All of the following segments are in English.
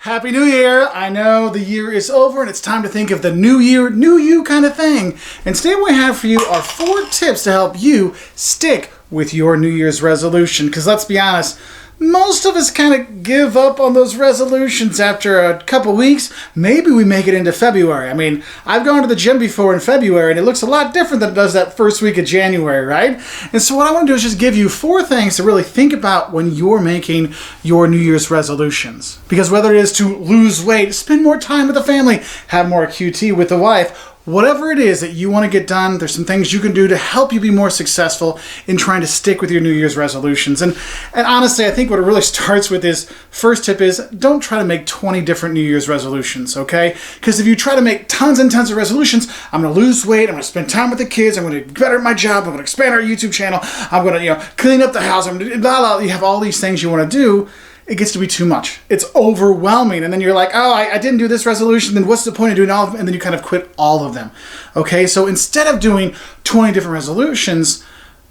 Happy New Year! I know the year is over and it's time to think of the new year, new you kind of thing. And today what we have for you are 4 tips to help you stick with your New Year's resolution. Because let's be honest, most of us kind of give up on those resolutions after a couple weeks. Maybe we make it into February. I mean, I've gone to the gym before in February and it looks a lot different than it does that first week of January, right? And so what I want to do is just give you 4 things to really think about when you're making your New Year's resolutions. Because whether it is to lose weight, spend more time with the family, have more QT with the wife, whatever it is that you want to get done, there's some things you can do to help you be more successful in trying to stick with your New Year's resolutions. And honestly, I think what it really starts with is, first tip is, don't try to make 20 different New Year's resolutions, okay? Because if you try to make tons and tons of resolutions, I'm going to lose weight, I'm going to spend time with the kids, I'm going to get better at my job, I'm going to expand our YouTube channel, I'm going to, clean up the house, I'm going to blah, blah, you have all these things you want to do. It gets to be too much. It's overwhelming. And then you're like, oh, I didn't do this resolution. Then what's the point of doing all of them? And then you kind of quit all of them. Okay, so instead of doing 20 different resolutions,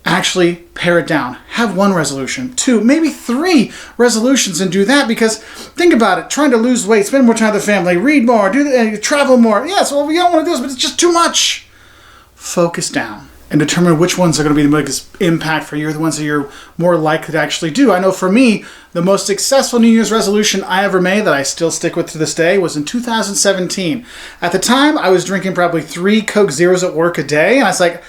actually pare it down. Have 1 resolution, 2, maybe 3 resolutions and do that. Because think about it, trying to lose weight, spend more time with the family, read more, travel more. Yes, well, we don't want to do this, but it's just too much. Focus down and determine which ones are going to be the biggest impact for you, the ones that you're more likely to actually do. I know for me, the most successful New Year's resolution I ever made that I still stick with to this day was in 2017. At the time, I was drinking probably 3 Coke Zeros at work a day, and I was like,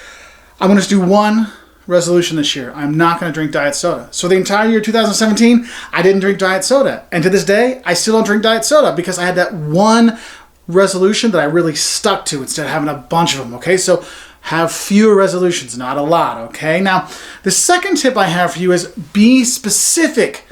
I'm going to do 1 resolution this year. I'm not going to drink diet soda. So the entire year 2017, I didn't drink diet soda. And to this day, I still don't drink diet soda because I had that 1 resolution that I really stuck to instead of having a bunch of them, okay? So have fewer resolutions, not a lot, okay? Now, the second tip I have for you is be specific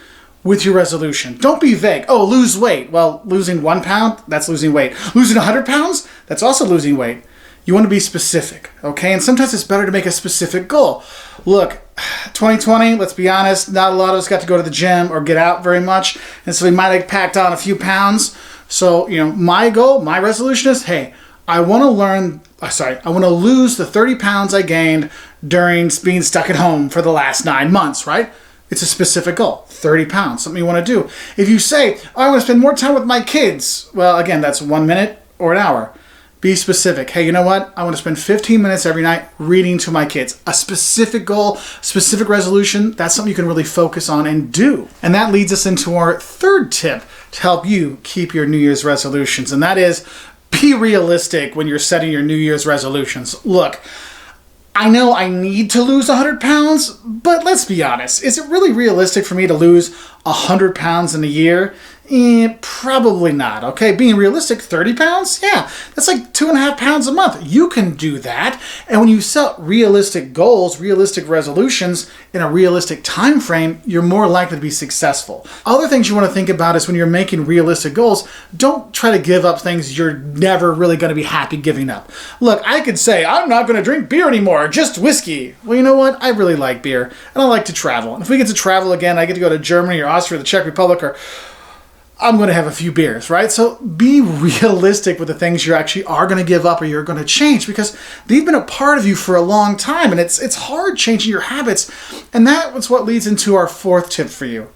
with your resolution. Don't be vague. Oh, lose weight. Well, losing 1 pound, that's losing weight. Losing 100 pounds, that's also losing weight. You want to be specific, okay? And sometimes it's better to make a specific goal. Look, 2020, let's be honest, not a lot of us got to go to the gym or get out very much, and so we might have packed on a few pounds. So, my goal, my resolution is, hey, I want to lose the 30 pounds I gained during being stuck at home for the last 9 months, right? It's a specific goal, 30 pounds, something you want to do. If you say, oh, I want to spend more time with my kids, well, again, that's 1 minute or an hour. Be specific. Hey, you know what? I want to spend 15 minutes every night reading to my kids. A specific goal, specific resolution, that's something you can really focus on and do. And that leads us into our 3rd tip to help you keep your New Year's resolutions, and that is be realistic when you're setting your New Year's resolutions. Look, I know I need to lose 100 pounds, but let's be honest. Is it really realistic for me to lose 100 pounds in a year? Probably not, okay? Being realistic, 30 pounds? Yeah, that's like 2.5 pounds a month. You can do that. And when you set realistic goals, realistic resolutions in a realistic time frame, you're more likely to be successful. Other things you want to think about is when you're making realistic goals, don't try to give up things you're never really going to be happy giving up. Look, I could say, I'm not going to drink beer anymore, just whiskey. Well, you know what? I really like beer, and I like to travel. And if we get to travel again, I get to go to Germany or Austria, the Czech Republic, or I'm going to have a few beers, right? So be realistic with the things you actually are going to give up or you're going to change, because they've been a part of you for a long time, and it's hard changing your habits. And that's what leads into our 4th tip for you.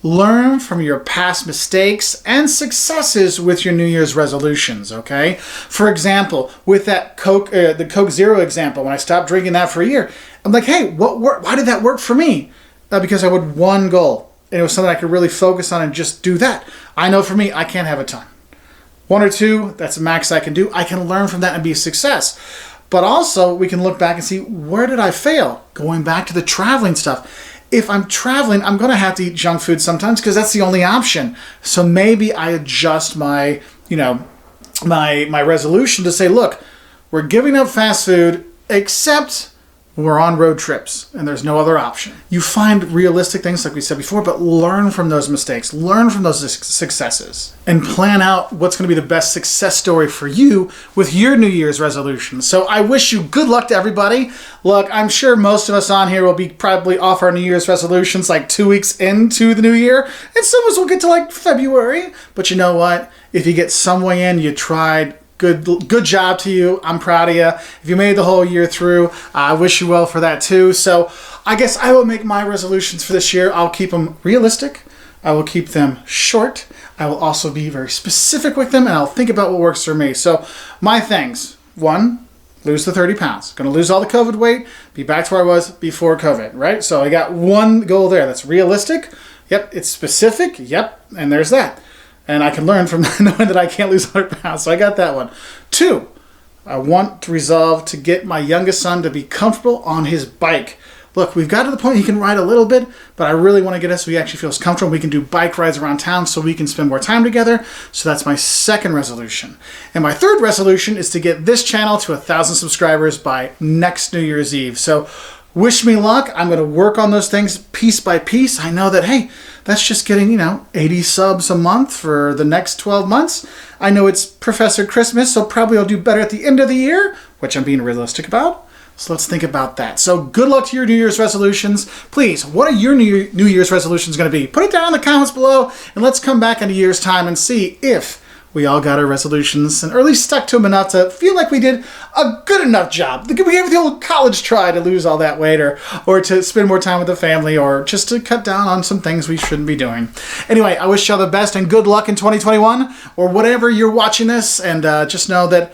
Learn from your past mistakes and successes with your New Year's resolutions, okay? For example, with that the Coke Zero example, when I stopped drinking that for a year, I'm like, hey, why did that work for me? Because I had 1 goal. And it was something I could really focus on and just do that. I know for me, I can't have a ton. 1 or 2, that's the max I can do. I can learn from that and be a success. But also, we can look back and see, where did I fail? Going back to the traveling stuff. If I'm traveling, I'm going to have to eat junk food sometimes because that's the only option. So maybe I adjust my resolution to say, look, we're giving up fast food, except we're on road trips and there's no other option. You find realistic things like we said before, but learn from those mistakes, learn from those successes, and plan out what's going to be the best success story for you with your New Year's resolution. So I wish you good luck to everybody. Look, I'm sure most of us on here will be probably off our New Year's resolutions like 2 weeks into the new year, and some of us will get to like February. But you know what? If you get some way in, you tried, Good job to you. I'm proud of you. If you made the whole year through, I wish you well for that too. So I guess I will make my resolutions for this year. I'll keep them realistic. I will keep them short. I will also be very specific with them, and I'll think about what works for me. So my things: 1, lose the 30 pounds. Going to lose all the COVID weight, be back to where I was before COVID, right? So I got one goal there that's realistic. Yep. It's specific. Yep. And there's that. And I can learn from knowing that I can't lose 100 pounds. So I got that one. 2, I want to resolve to get my youngest son to be comfortable on his bike. Look, we've got to the point he can ride a little bit, but I really want to get us so he actually feels comfortable. We can do bike rides around town so we can spend more time together. So that's my second resolution. And my third resolution is to get this channel to 1,000 subscribers by next New Year's Eve. So wish me luck. I'm going to work on those things piece by piece. I know that, hey, that's just getting, 80 subs a month for the next 12 months. I know it's Professor Christmas, so probably I'll do better at the end of the year, which I'm being realistic about. So let's think about that. So good luck to your New Year's resolutions. Please, what are your New Year's resolutions going to be? Put it down in the comments below, and let's come back in a year's time and see if we all got our resolutions, or at least stuck to them enough to feel like we did a good enough job. We gave the old college try to lose all that weight, or to spend more time with the family, or just to cut down on some things we shouldn't be doing. Anyway, I wish y'all the best and good luck in 2021, or whatever you're watching this, and just know that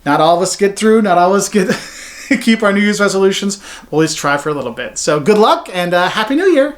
not all of us get through, not all of us get keep our New Year's resolutions. We'll always try for a little bit. So good luck, and Happy New Year!